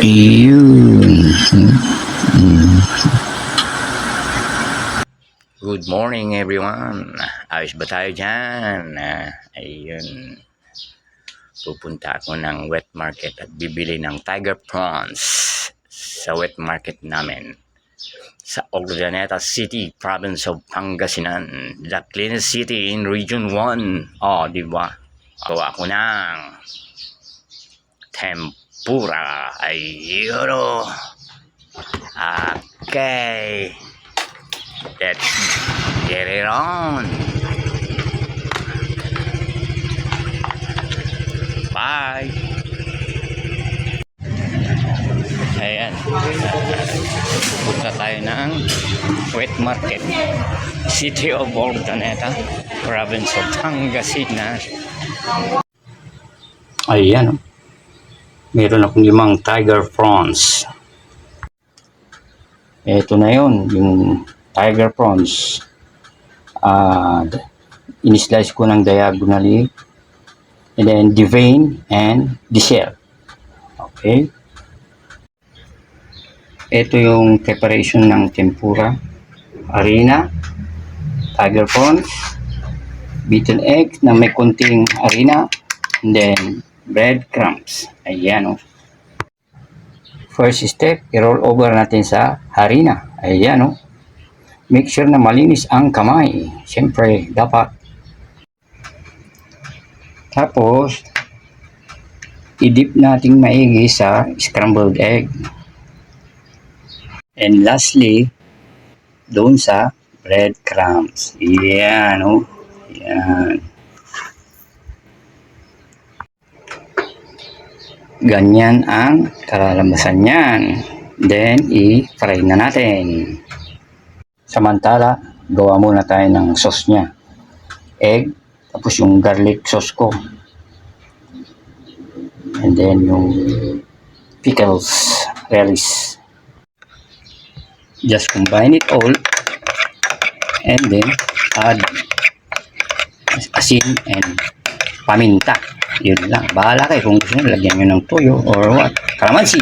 Yun. Good morning everyone. Ayos ba tayo dyan? Ayun. Pupunta ako ng wet market at bibili ng tiger prawns sa wet market namin sa Urdaneta City, province of Pangasinan, the cleanest city in Region 1. Di ba? Gawa ko ng tempura. Ayun o. Okay. Let's get it on. Bye. Ayan. Punta tayo ng wet market. City of Urdaneta, province of Pangasinan. Ayan. Meron akong 5 tiger prawns. Ito na yun, yung tiger prawns. In-slice ko ng diagonally. And then the vein and the shell. Okay. Ito yung preparation ng tempura. Harina, tiger prawns, beaten egg na may konting harina, and then breadcrumbs. Ayan o. First step, i-roll over natin sa harina. Ayan o. Make sure na malinis ang kamay. Siyempre, dapat. Tapos, i-dip natin maigi sa scrambled egg. And lastly, doon sa breadcrumbs. Ayan o. Ayan. Ganyan ang kalalabasan niyan. Then, i-fry na natin. Samantala, gawa muna tayo ng sauce niya. Egg, tapos yung garlic sauce ko. And then, yung pickles, relish. Just combine it all. And then, add asin and paminta. Yun lang. Bahala kayo kung gusto nyo, lagyan nyo ng toyo or what. Kalamansi.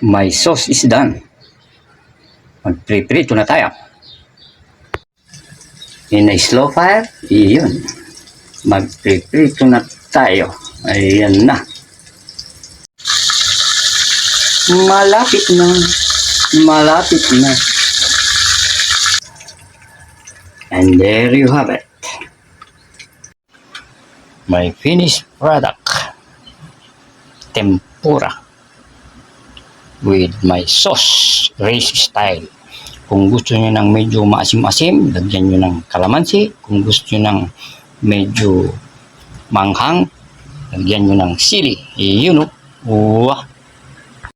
My sauce is done. Magprito na tayo. In a slow fire, yun. Magprito na tayo. Ayan na. Malapit na. Malapit na. And there you have it. My finished product. Tempura. With my sauce. Race style. Kung gusto nyo ng medyo maasim-asim, lagyan nyo ng kalamansi. Kung gusto nyo ng medyo manghang, lagyan nyo ng sili. Yun o. Wah!